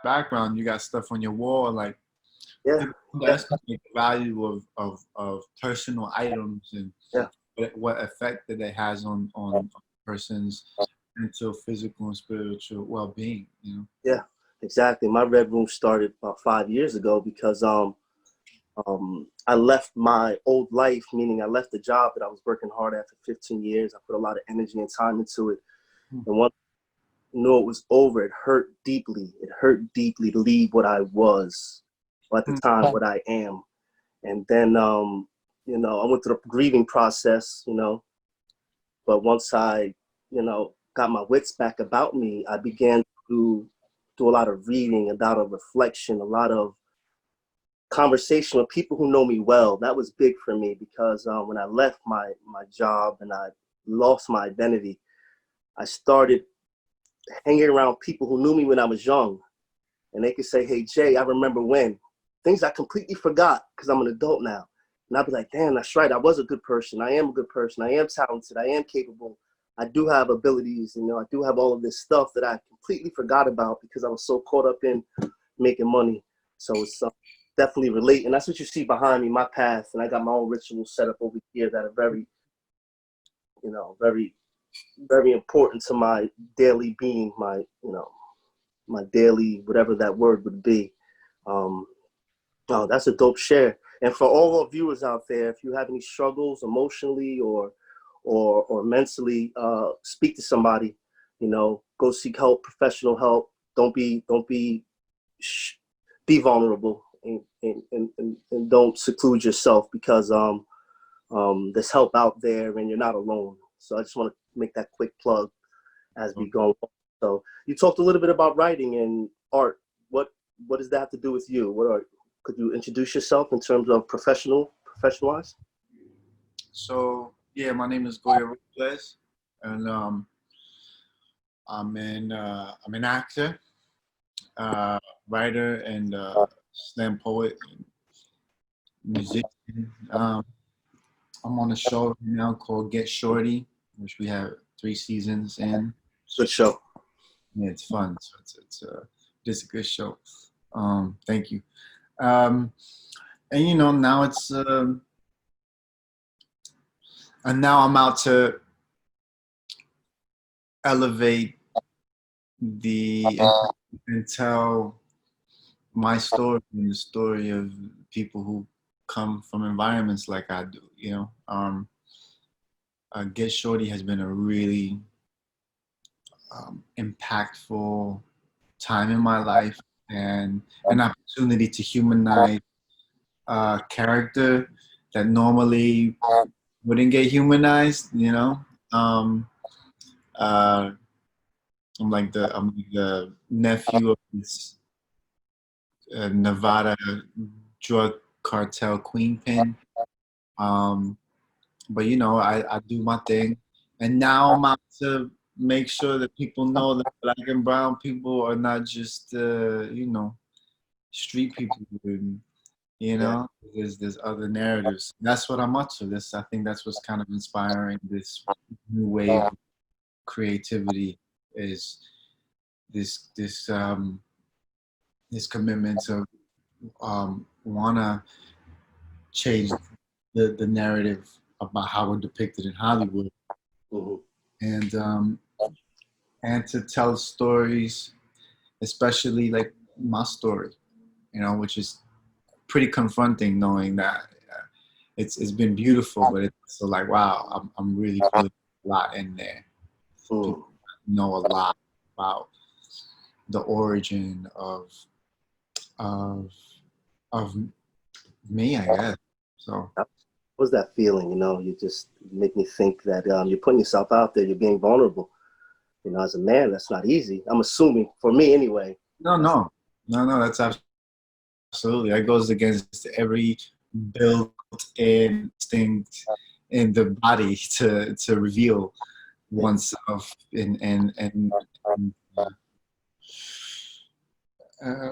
background, you got stuff on your wall, like Yeah, people yeah, underestimate the value of personal items and yeah, what effect that it has on a person's mental, physical, and spiritual well-being. You know. yeah. Exactly. My red room started about 5 years ago because I left my old life, meaning I left the job that I was working hard at for 15 years. I put a lot of energy and time into it. And once I knew it was over, it hurt deeply. It hurt deeply to leave what I was, or at the time, what I am. And then, I went through the grieving process, but once I, got my wits back about me, I began to do a lot of reading, a lot of reflection, a lot of conversation with people who know me well. That was big for me because when I left my job and I lost my identity, I started hanging around people who knew me when I was young, and they could say, "Hey Jay, I remember when," things I completely forgot because I'm an adult now. And I'd be like, "Damn, that's right. I was a good person. I am a good person. I am talented. I am capable. I do have abilities. I do have all of this stuff that I completely forgot about because I was so caught up in making money." So it's definitely relate. And that's what you see behind me, my path. And I got my own rituals set up over here that are very, very, very important to my daily being, my daily, whatever that word would be. Oh, that's a dope share. And for all our viewers out there, if you have any struggles emotionally or mentally, speak to somebody. Go seek help, professional help. Don't be be vulnerable and don't seclude yourself because there's help out there and you're not alone. So I just want to make that quick plug as we go on. So you talked a little bit about writing and art. What does that have to do with you? Could you introduce yourself in terms of professionalized? So yeah, my name is Goya Robles, and I'm an actor, writer, and slam poet, and musician. I'm on a show right now called Get Shorty, which we have 3 seasons in. Good show. Yeah, it's fun. So it's a good show. Thank you. Um, and now it's and now I'm out to elevate the and tell my story and the story of people who come from environments like I do. Get Shorty has been a really impactful time in my life and an opportunity to humanize character that normally wouldn't get humanized. Um, uh, I'm like the nephew of this Nevada drug cartel queenpin. Um, but I do my thing, and now I'm out to make sure that people know that black and brown people are not just street people. And, Yeah. there's other narratives. That's what I'm up to. I think that's what's kind of inspiring this new wave of creativity is this commitment to wanna change the narrative about how we're depicted in Hollywood, Mm-hmm. and to tell stories, especially like my story, which is pretty confronting, knowing that it's been beautiful, but it's so like wow, I'm really feeling a lot in there. Mm. People know a lot about the origin of of me, I guess. So What's that feeling? You just make me think that you're putting yourself out there. You're being vulnerable. As a man, that's not easy. I'm assuming for me anyway. no, That's no, no, no. That's absolutely that goes against every built-in instinct in the body to reveal oneself and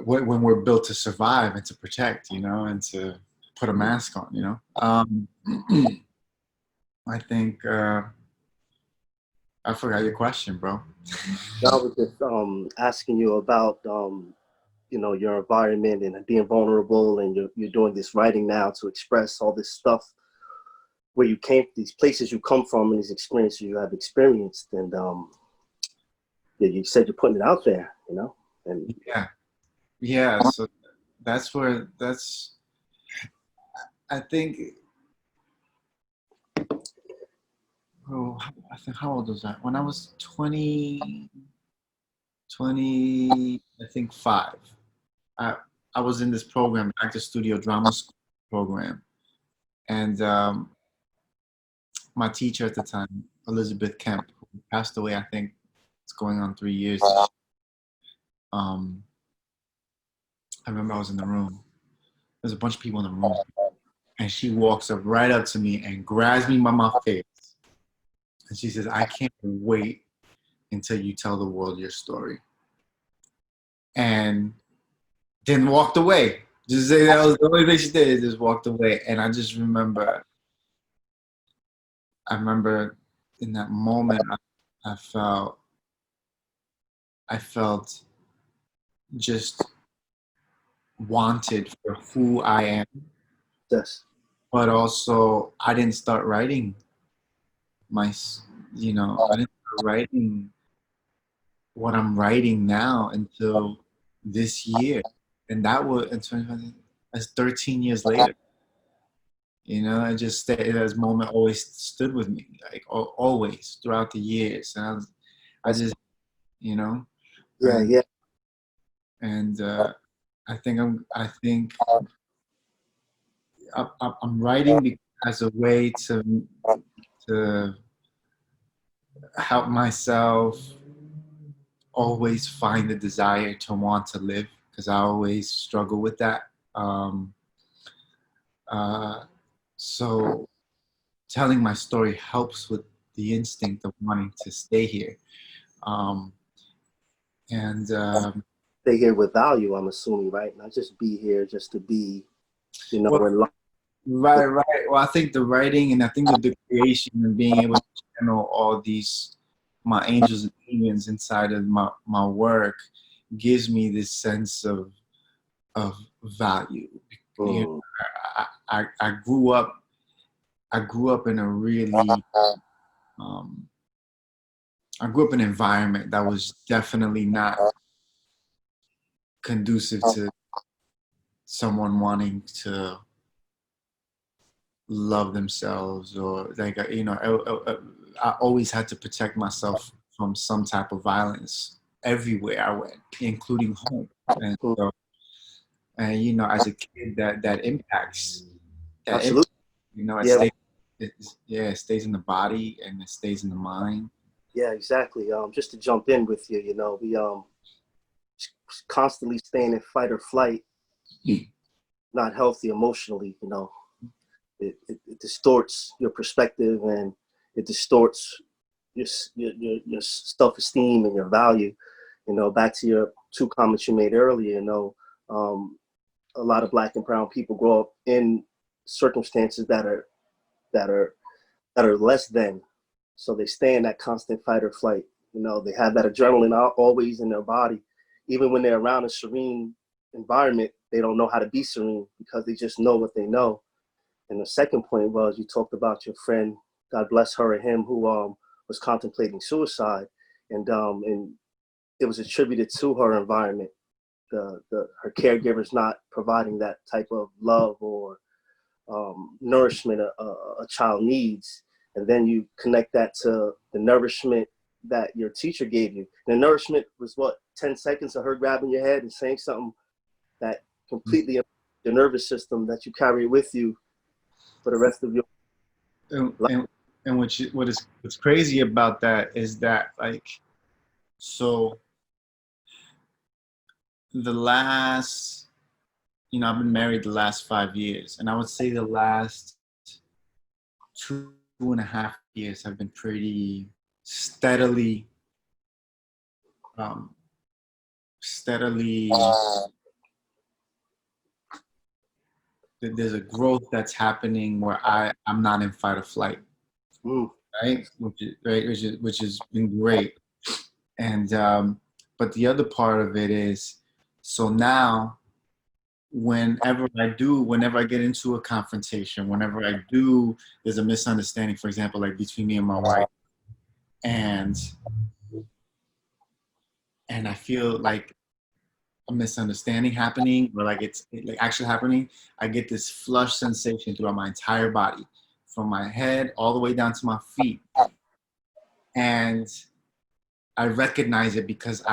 when we're built to survive and to protect, and to put a mask on, I think I forgot your question, bro. I was just asking you about your environment and being vulnerable, and you're doing this writing now to express all this stuff where you came, these places you come from, and these experiences you have experienced, and yeah, you said you're putting it out there, and Yeah. So I think, oh, I think, how old was I? When I was 20, I think 5. I, I was in this program, actor studio drama school program. And my teacher at the time, Elizabeth Kemp, who passed away, I think it's going on 3 years. Um, I remember I was in the room. There's a bunch of people in the room. And she walks up right up to me and grabs me by my face. And she says, I can't wait until you tell the world your story. And then walked away. Just say that was the only thing she did, just walked away. And I just remember, in that moment, I felt just wanted for who I am, yes, but also I didn't start writing I didn't start writing what I'm writing now until this year, and that was in 2020. That's 13 years later. It just stayed. That moment always stood with me, like always throughout the years, and I just, you know, yeah, and yeah, and I'm writing as a way to help myself always find the desire to want to live, because I always struggle with that. Um, so telling my story helps with the instinct of wanting to stay here. Um, and stay here with value, I'm assuming, right? Not just be here just to be, well, in life. right. Well, I think the writing, and I think the creation and being able to channel all these my angels and demons inside of my work gives me this sense of value. You know, Mm. I grew up. I grew up in a really. Um, I grew up in an environment that was definitely not conducive to someone wanting to love themselves, or like, I always had to protect myself from some type of violence everywhere I went, including home. And Mm. so, and as a kid, that impacts that impact, Absolutely. it Yeah, stays. It stays in the body and it stays in the mind. yeah, exactly. Just to jump in with you, we constantly staying in fight or flight, not healthy emotionally. It distorts your perspective, and it distorts your self-esteem and your value. Back to your two comments you made earlier. Um, a lot of Black and brown people grow up in circumstances that are that are less than, so they stay in that constant fight or flight. They have that adrenaline always in their body, even when they're around a serene environment. They don't know how to be serene because they just know what they know. And the second point was, you talked about your friend, God bless her or him, who was contemplating suicide, and it was attributed to her environment, her caregivers not providing that type of love or nourishment a child needs. And then you connect that to the nourishment that your teacher gave you. The nourishment was what, 10 seconds of her grabbing your head and saying something that completely the nervous system that you carry with you for the rest of your And, life. and, and what's crazy about that is that, like, so the last, I've been married the last 5 years, and I would say the last 2.5 years have been pretty steadily, um, steadily. There's a growth that's happening where I'm not in fight or flight, Mm. right? Which has been great. And but the other part of it is So now, whenever I get into a confrontation, whenever there's a misunderstanding, for example, like between me and my wife, and I feel like a misunderstanding happening, or like it's like actually happening, I get this flush sensation throughout my entire body, from my head all the way down to my feet. And I recognize it because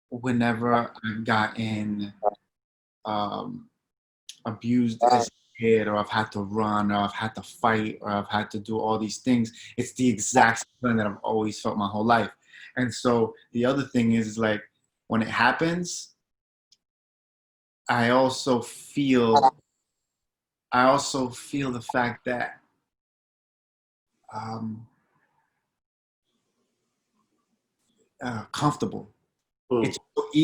whenever I've gotten um, abused as a kid, or I've had to run, or I've had to fight, or I've had to do all these things, it's the exact feeling that I've always felt my whole life. And so the other thing is like, when it happens, I also feel the fact that um, comfortable. Mm. It's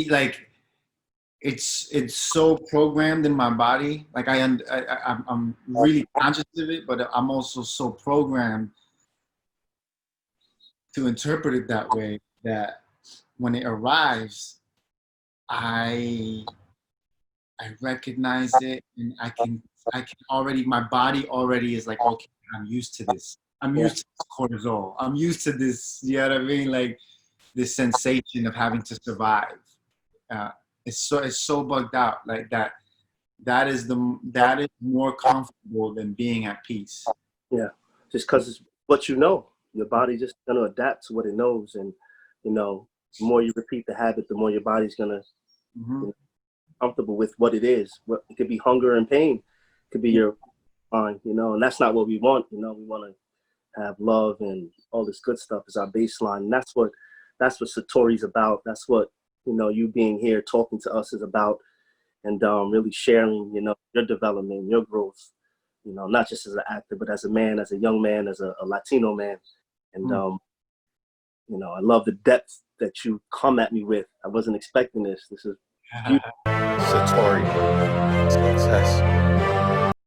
like it's so programmed in my body. Like I'm really conscious of it, but I'm also so programmed to interpret it that way, that when it arrives, I recognize it, and I can already, my body already is like, okay, I'm used to this. I'm Yeah. used to this cortisol. I'm used to this. You know what I mean? Like this sensation of having to survive. Uh, it's so bugged out. Like that. That is more comfortable than being at peace. Yeah. Just because it's what you know. Your body just gonna adapt to what it knows, and you know, the more you repeat the habit, the more your body's gonna Mm-hmm. you know, comfortable with what it is. What it could be, hunger and pain, it could be your mind, you know, and that's not what we want. You know, we want to have love and all this good stuff is our baseline. And that's what Satori's about. That's what, you know, you being here talking to us is about, and really sharing, you know, your development, your growth, you know, not just as an actor, but as a man, as a young man, as a Latino man. And, you know, I love the depth that you come at me with. I wasn't expecting this. This is beautiful. Satori, success.